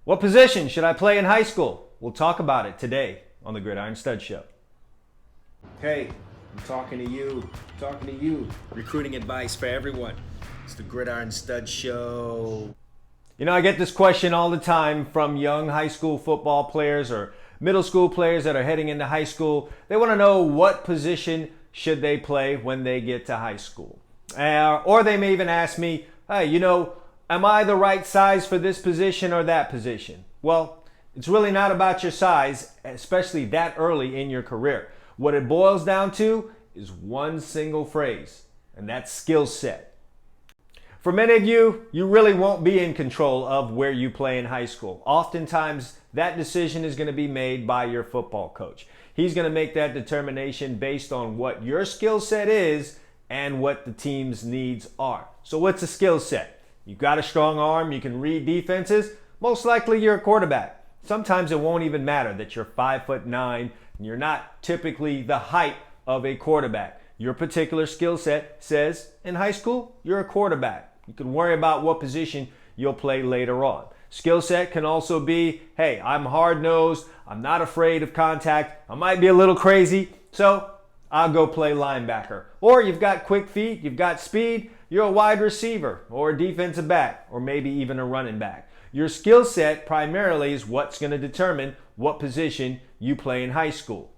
What position should I play in high school? We'll talk about it today on the Gridiron Studs Show. Hey, I'm talking to you. Recruiting advice for everyone. It's the Gridiron Studs Show. You know, I get this question all the time from young high school football players or middle school players that are heading into high school. They want to know what position should they play when they get to high school. Or they may even ask me, hey, am I the right size for this position or that position? Well, it's really not about your size, especially that early in your career. What it boils down to is one single phrase, and that's skill set. For many of you, you really won't be in control of where you play in high school. Oftentimes, that decision is going to be made by your football coach. He's going to make that determination based on what your skill set is and what the team's needs are. So what's a skill set? You've got a strong arm, you can read defenses, most likely you're a quarterback. Sometimes it won't even matter that you're 5'9" and you're not typically the height of a quarterback. Your particular skill set says in high school, you're a quarterback. You can worry about what position you'll play later on. Skill set can also be, hey, I'm hard-nosed, I'm not afraid of contact, I might be a little crazy, so I'll go play linebacker. Or you've got quick feet, you've got speed, you're a wide receiver or a defensive back or maybe even a running back. Your skill set primarily is what's going to determine what position you play in high school.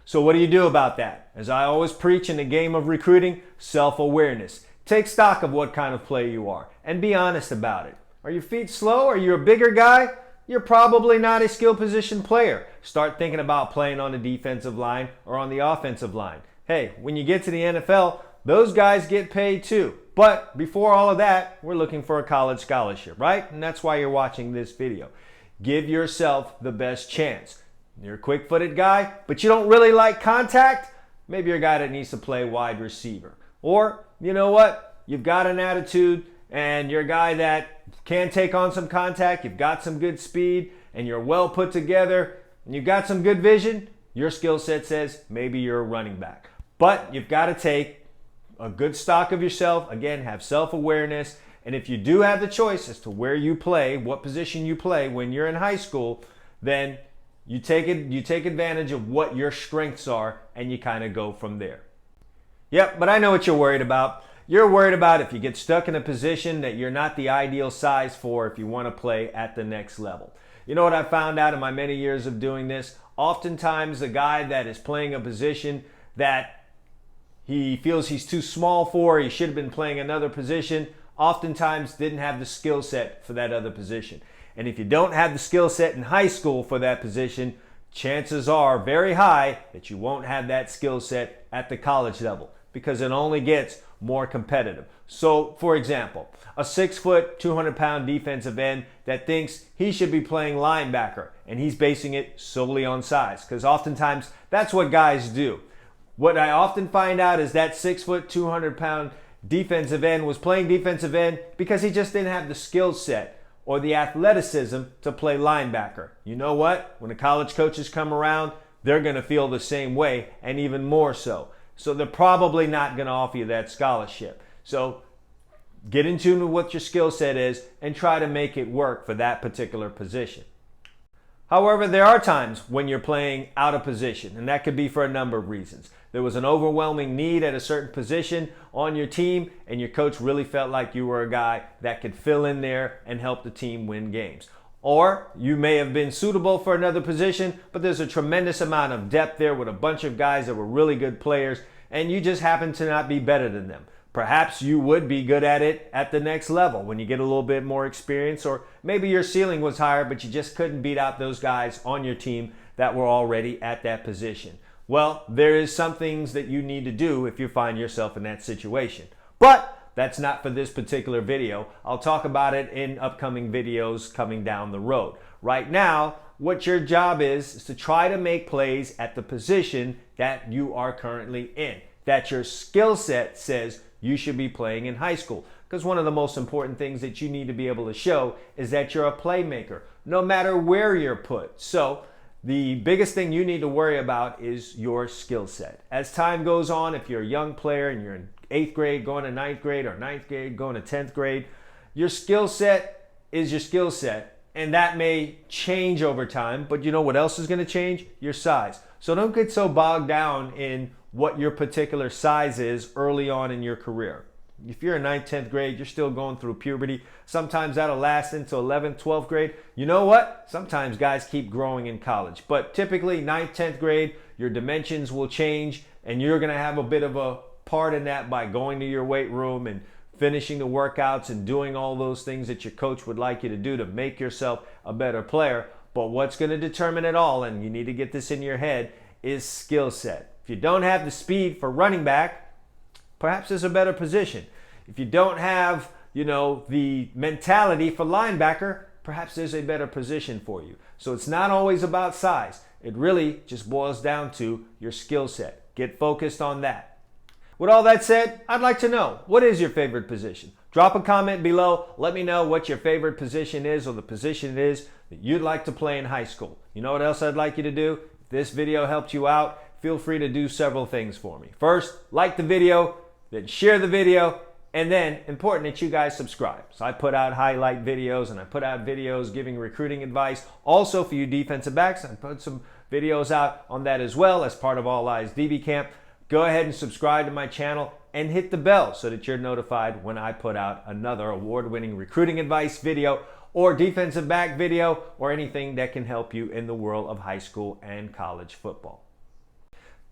So what do you do about that? As I always preach in the game of recruiting, self-awareness. Take stock of what kind of player you are and be honest about it. Are your feet slow? Are you a bigger guy? You're probably not a skill position player. Start thinking about playing on the defensive line or on the offensive line. Hey, when you get to the NFL, those guys get paid too. But before all of that, we're looking for a college scholarship, right? And that's why you're watching this video. Give yourself the best chance. You're a quick-footed guy, but you don't really like contact? Maybe you're a guy that needs to play wide receiver. Or, you know what? You've got an attitude and you're a guy that can take on some contact, you've got some good speed, and you're well put together, and you've got some good vision. Your skill set says maybe you're a running back. But you've got to take a good stock of yourself. Again, have self-awareness. And if you do have the choice as to where you play, what position you play when you're in high school, then you take advantage of what your strengths are and you kind of go from there. Yep, but I know what you're worried about. You're worried about if you get stuck in a position that you're not the ideal size for if you want to play at the next level. You know what I found out in my many years of doing this? Oftentimes the guy that is playing a position that he feels he's too small for, he should have been playing another position, oftentimes didn't have the skill set for that other position. And if you don't have the skill set in high school for that position, chances are very high that you won't have that skill set at the college level because it only gets more competitive. So, for example, a 6', 200-pound defensive end that thinks he should be playing linebacker and he's basing it solely on size because oftentimes that's what guys do. What I often find out is that 6', 200-pound defensive end was playing defensive end because he just didn't have the skill set or the athleticism to play linebacker. You know what? When the college coaches come around, they're going to feel the same way and even more so. So they're probably not going to offer you that scholarship. So get in tune with what your skill set is and try to make it work for that particular position. However, there are times when you're playing out of position, and that could be for a number of reasons. There was an overwhelming need at a certain position on your team, and your coach really felt like you were a guy that could fill in there and help the team win games. Or you may have been suitable for another position, but there's a tremendous amount of depth there with a bunch of guys that were really good players, and you just happen to not be better than them. Perhaps you would be good at it at the next level when you get a little bit more experience, or maybe your ceiling was higher, but you just couldn't beat out those guys on your team that were already at that position. Well, there is some things that you need to do if you find yourself in that situation. But that's not for this particular video. I'll talk about it in upcoming videos coming down the road. Right now, what your job is to try to make plays at the position that you are currently in, that your skill set says you should be playing in high school. Because one of the most important things that you need to be able to show is that you're a playmaker, no matter where you're put. So the biggest thing you need to worry about is your skill set. As time goes on, if you're a young player and you're in 8th grade going to 9th grade or 9th grade going to 10th grade, your skill set is your skill set, and that may change over time, but you know what else is going to change? Your size. So don't get so bogged down in what your particular size is early on in your career. If you're in 9th, 10th grade, you're still going through puberty. Sometimes that'll last into 11th, 12th grade. You know what? Sometimes guys keep growing in college. But typically 9th, 10th grade, your dimensions will change, and you're going to have a bit of a part in that by going to your weight room and finishing the workouts and doing all those things that your coach would like you to do to make yourself a better player. But what's going to determine it all, and you need to get this in your head, is skill set. If you don't have the speed for running back, perhaps there's a better position. If you don't have, the mentality for linebacker, perhaps there's a better position for you. So it's not always about size. It really just boils down to your skill set. Get focused on that. With all that said, I'd like to know, what is your favorite position? Drop a comment below. Let me know what your favorite position is, or the position it is that you'd like to play in high school. You know what else I'd like you to do? If this video helped you out, feel free to do several things for me. First, like the video, then share the video, and then important that you guys subscribe. So I put out highlight videos, and I put out videos giving recruiting advice. Also for you defensive backs, I put some videos out on that as well as part of All Eyes DB Camp. Go ahead and subscribe to my channel and hit the bell so that you're notified when I put out another award-winning recruiting advice video or defensive back video or anything that can help you in the world of high school and college football.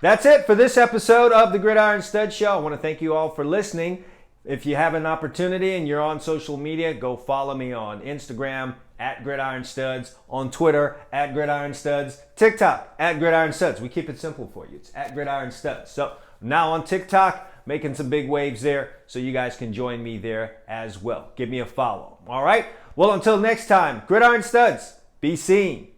That's it for this episode of the Gridiron Studs Show. I want to thank you all for listening. If you have an opportunity and you're on social media, go follow me on Instagram @GridironStuds, on Twitter @GridironStuds, TikTok @GridironStuds. We keep it simple for you. It's @GridironStuds. So now on TikTok, making some big waves there, so you guys can join me there as well. Give me a follow. All right? Well, until next time, Gridiron Studs, be seen.